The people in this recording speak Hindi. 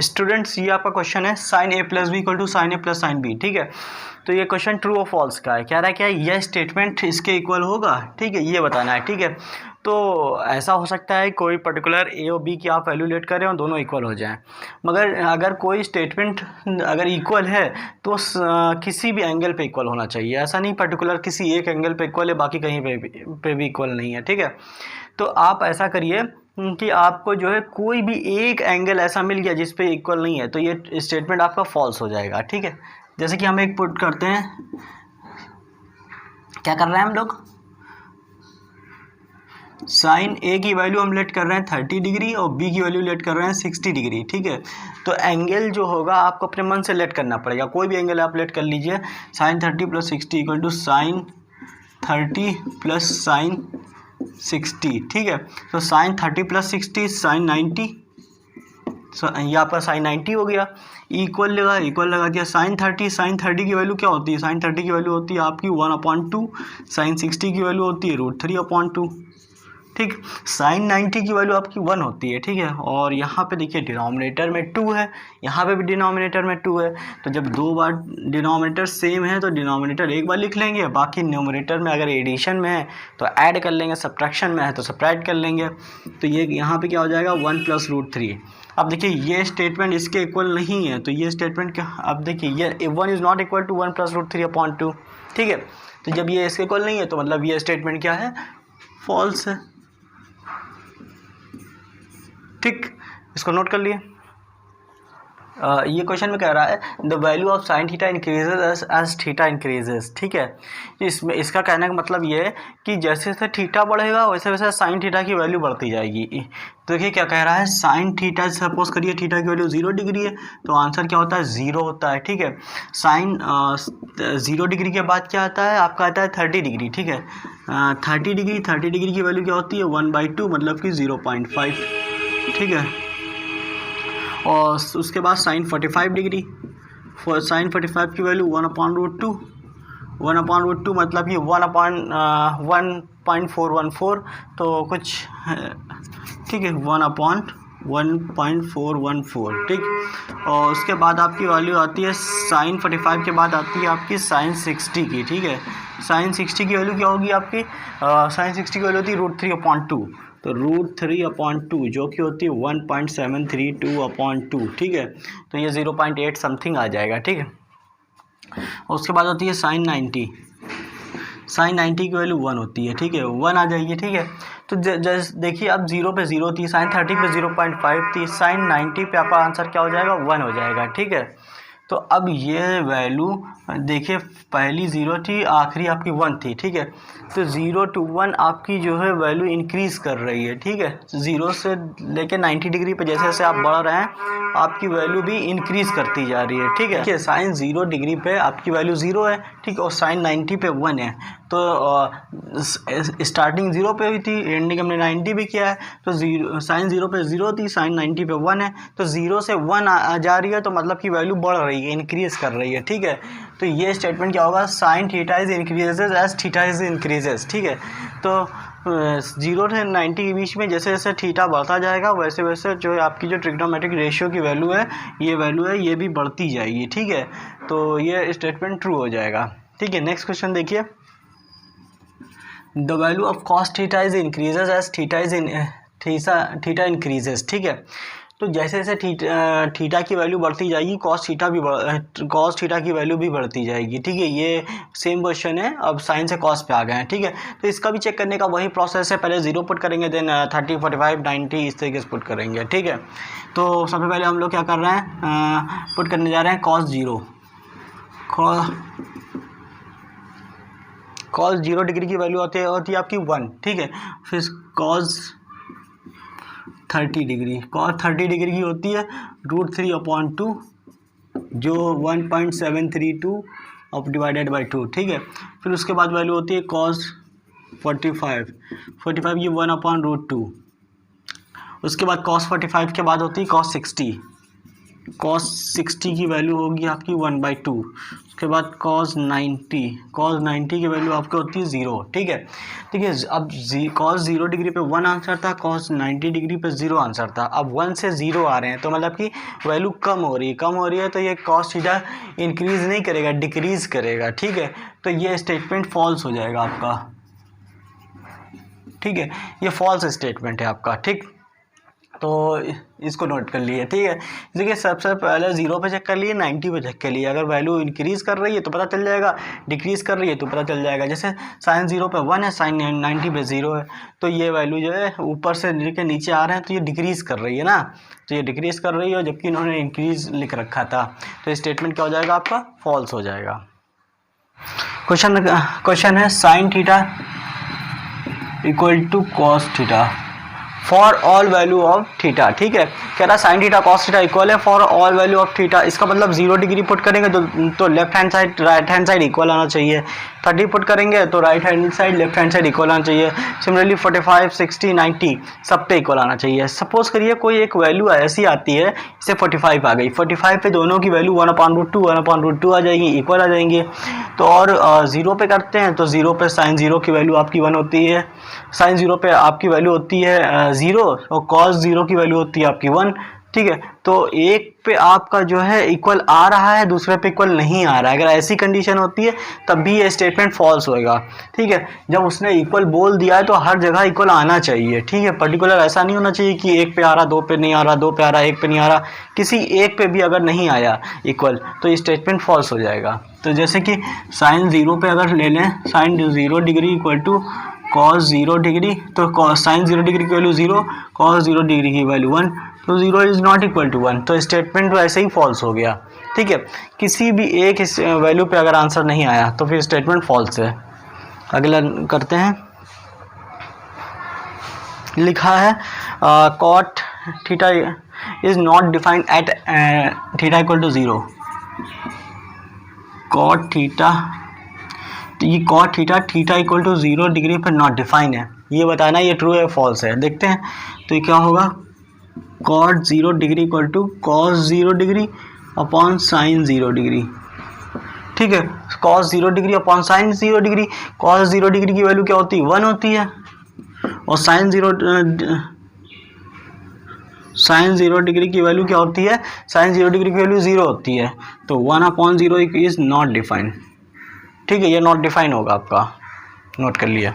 स्टूडेंट्स ये आपका क्वेश्चन है sine A plus B equal to sine A plus sine B, ठीक है। तो ये क्वेश्चन ट्रू और फॉल्स का है, कह रहा है क्या यह स्टेटमेंट इसके इक्वल होगा, ठीक है, ये बताना है, ठीक है। तो ऐसा हो सकता है कोई पर्टिकुलर ए और बी की आप वैल्यू लेट करें और दोनों इक्वल हो जाएं, मगर अगर कोई स्टेटमेंट अगर इक्वल है तो किसी भी एंगल पे इक्वल होना चाहिए, ऐसा नहीं पर्टिकुलर किसी एक एंगल पे इक्वल है बाकी कहीं पे भी इक्वल नहीं है, ठीक है। तो आप ऐसा करिए कि आपको जो है कोई भी एक एंगल ऐसा मिल गया जिस पे इक्वल नहीं है तो ये स्टेटमेंट आपका फॉल्स हो जाएगा, ठीक है। जैसे कि हम एक पुट करते हैं, क्या कर रहे हैं हम लोग, साइन ए की वैल्यू हम लेट कर रहे हैं 30 डिग्री और बी की वैल्यू लेट कर रहे हैं 60 डिग्री, ठीक है। तो एंगल जो होगा आपको अपने मन से लेट करना पड़ेगा, कोई भी एंगल आप लेट कर लीजिए। Sine 30 plus 60 equal to sine 30 plus sine 60, ठीक है। तो साइन 30 प्लस 60 साइन 90, ये आपका साइन 90 हो गया। इक्वल लगा दिया, साइन 30 की वैल्यू क्या होती है, साइन 30 की वैल्यू होती है आपकी 1/2, साइन 60 की वैल्यू होती है √3/2, ठीक। साइन 90 की वैल्यू आपकी 1 होती है, ठीक है। और यहाँ पे देखिए डिनोमिनेटर में 2 है, यहाँ पे भी डिनोमिनेटर में 2 है, तो जब दो बार डिनोमिनेटर सेम है तो डिनोमिनेटर एक बार लिख लेंगे, बाकी न्यूमरेटर में अगर एडिशन में है तो ऐड कर लेंगे, सब्ट्रैक्शन में है तो सब्ट्रैक्ट कर लेंगे। तो ये यहाँ पे क्या हो जाएगा 1 + √3। अब देखिए ये स्टेटमेंट इसके इक्वल नहीं है, तो ये स्टेटमेंट क्या, अब देखिए ये 1 इज़ नॉट इक्वल टू 1 + √3/2, ठीक है। तो जब ये इसके इक्वल नहीं है तो मतलब ये स्टेटमेंट क्या है, फॉल्स है, ठीक। इसको नोट कर लिए। ये क्वेश्चन में कह रहा है the value of sine theta increases as theta increases, ठीक है। इसमें इसका कहने का मतलब ये है कि जैसे जैसे थीटा बढ़ेगा वैसे वैसे साइन थीटा की वैल्यू बढ़ती जाएगी। तो देखिए क्या कह रहा है, साइन थीटा सपोज करिए थीटा की वैल्यू 0 डिग्री है तो आंसर क्या होता है 0 होता है, ठीक है। साइन 0 डिग्री के बाद क्या आता है आपका, आता है 30 डिग्री, ठीक है। 30 डिग्री की वैल्यू क्या होती है 1/2 मतलब कि 0.5, ठीक है। और उसके बाद साइन 45 डिग्री, साइन 45 की वैल्यू 1/√2, 1/√2 मतलब कि 1/1.414, तो कुछ ठीक है 1/1.414, ठीक। और उसके बाद आपकी वैल्यू आती है साइन 45 के बाद आती है आपकी साइन 60 की, ठीक है। साइन 60 की वैल्यू क्या होगी आपकी, साइन 60 की वैल्यू होती है √3/2, तो √3/2 जो कि होती है 1.732/2, ठीक है। तो ये 0.8 समथिंग आ जाएगा, ठीक है। और उसके बाद होती है साइन 90, साइन 90 की वैल्यू 1 होती है, ठीक है, 1 आ जाएगी, ठीक है। तो जैसे देखिए अब 0 पे 0 थी, साइन 30 पे 0.5 थी, साइन 90 पे आपका आंसर क्या हो जाएगा 1 हो जाएगा, ठीक है। तो अब ये वैल्यू देखिए पहली 0 थी, आखिरी आपकी 1 थी, ठीक है। तो 0 to 1 आपकी जो है वैल्यू इंक्रीज़ कर रही है, ठीक है। 0 से लेके 90 डिग्री पे जैसे जैसे आप बढ़ रहे हैं आपकी वैल्यू भी इंक्रीज़ करती जा रही है, ठीक है। देखिए साइन 0 डिग्री पे आपकी वैल्यू 0 है, ठीक है, और साइन 90 पे 1 है। तो स्टार्टिंग 0 पे हुई थी, एंडिंग हमने 90 भी किया है, तो साइन 0 पे 0 थी, साइन 90 पे 1 है, तो 0 से 1 आ जा रही है तो मतलब कि वैल्यू बढ़ रही है, इंक्रीज़ कर रही है, ठीक है। तो ये स्टेटमेंट क्या होगा, sine theta is increases as theta is increases, ठीक है। तो 0 से 90 के बीच में जैसे जैसे थीटा बढ़ता जाएगा वैसे वैसे जो है आपकी जो ट्रिग्नोमेट्रिक रेशियो की वैल्यू है ये भी बढ़ती जाएगी, ठीक है। तो ये स्टेटमेंट ट्रू हो जाएगा, ठीक है। नेक्स्ट क्वेश्चन देखिए, the value of cos theta is increases as theta increases, ठीक है। तो जैसे जैसे थीटा की वैल्यू बढ़ती जाएगी कॉस थीटा की वैल्यू भी बढ़ती जाएगी, ठीक है। ये सेम क्वेश्चन है, अब साइन से कॉस पे आ गए हैं, ठीक है। तो इसका भी चेक करने का वही प्रोसेस है, पहले 0 पुट करेंगे, देन 30, 45, 90 इस तरीके से पुट करेंगे, ठीक है। तो सबसे पहले हम लोग क्या कर रहे हैं, पुट करने जा रहे हैं cos 0 डिग्री की वैल्यू होती है आपकी 1, ठीक है। फिर cos 30 डिग्री की होती है √3/2 जो 1.732 अब डिवाइडेड बाई 2, ठीक है। फिर उसके बाद वैल्यू होती है cos 45 ये 1/√2। उसके बाद cos 45 के बाद होती है cos 60 cos 60 की वैल्यू होगी आपकी 1/2। उसके बाद cos 90 की वैल्यू आपकी होती है 0। ठीक है, देखिए अब cos 0 डिग्री पे 1 आंसर था, cos 90 डिग्री पे 0 आंसर था। अब 1 से 0 आ रहे हैं तो मतलब कि वैल्यू कम हो रही है तो ये cos थीटा इंक्रीज नहीं करेगा, डिक्रीज करेगा। ठीक है, तो ये स्टेटमेंट फॉल्स हो जाएगा आपका। ठीक है, ये फॉल्स स्टेटमेंट है आपका। ठीक, तो इसको नोट कर लिए। ठीक है, देखिए सबसे पहले 0 पे चेक कर लिए, 90 पे चेक कर लिए। अगर वैल्यू इंक्रीज कर रही है तो पता चल जाएगा, डिक्रीज कर रही है तो पता चल जाएगा। जैसे साइन 0 पे 1 है, साइन 90 पे 0 है, तो ये वैल्यू जो है ऊपर से लेके नीचे आ रहे हैं तो ये डिक्रीज कर रही है ना, तो ये डिक्रीज कर रही है, जबकि इन्होंने इंक्रीज लिख रखा था। तो स्टेटमेंट क्या हो जाएगा आपका, फॉल्स हो जाएगा। क्वेश्चन है sine theta equal to cos theta for all value of theta. ठीक है, कह रहा sine theta cos theta equal है for all value of theta. इसका मतलब 0 डिग्री पुट करेंगे तो left hand side right hand side equal आना चाहिए, 30 पुट करेंगे तो right hand side left hand side equal आना चाहिए। सिमिलरली 45 60 90 सब पे इक्वल आना चाहिए। सपोज करिए कोई एक वैल्यू ऐसी आती है, जैसे 45 आ गई, 45 पे दोनों की वैल्यू 1/√2 आ जाएगी, इक्वल आ जाएंगे। तो और 0 पे करते हैं तो 0 पे साइन 0 की वैल्यू आपकी 1 होती है, साइन 0 पे आपकी वैल्यू होती है 0 और कॉस 0 की वैल्यू होती है आपकी 1। ठीक है, तो एक पे आपका जो है इक्वल आ रहा है, दूसरे पे इक्वल नहीं आ रहा है। अगर ऐसी कंडीशन होती है तब भी ये स्टेटमेंट फॉल्स होएगा। ठीक है, जब उसने इक्वल बोल दिया है तो हर जगह इक्वल आना चाहिए। ठीक है, पर्टिकुलर ऐसा नहीं होना चाहिए कि एक पे आ रहा, दो पे नहीं आ रहा, दो पे आ रहा, एक पे नहीं आ रहा। किसी एक पे भी अगर नहीं आया इक्वल तो ये स्टेटमेंट फॉल्स हो जाएगा। तो जैसे कि साइन 0 पे अगर ले लें, sine 0 degree equal to cos 0 degree, तो साइन 0 डिग्री की वैल्यू 0, cos 0 डिग्री की वैल्यू 1, तो 0 इज नॉट इक्वल टू 1, तो स्टेटमेंट वैसे ही फॉल्स हो गया। ठीक है, किसी भी एक वैल्यू पे अगर आंसर नहीं आया तो फिर स्टेटमेंट फॉल्स है। अगला करते हैं, लिखा है cot theta is not defined at theta equal to 0। cot theta, तो ये cot theta equal to 0 degree पर नॉट डिफाइन है, ये बताना ये ट्रू है फॉल्स है। देखते हैं तो ये क्या होगा, cot 0 degree equal to cos 0 degree upon sine 0 degree. ठीक है, cos 0 degree upon sine 0 degree, cos 0 degree की वैल्यू क्या होती है, 1 होती है, और साइन 0 डिग्री की वैल्यू क्या होती है, साइन 0 डिग्री की वैल्यू 0 होती है। तो 1/0 इज नॉट डिफाइंड। ठीक है, ये नॉट डिफाइन होगा आपका, नोट कर लिया।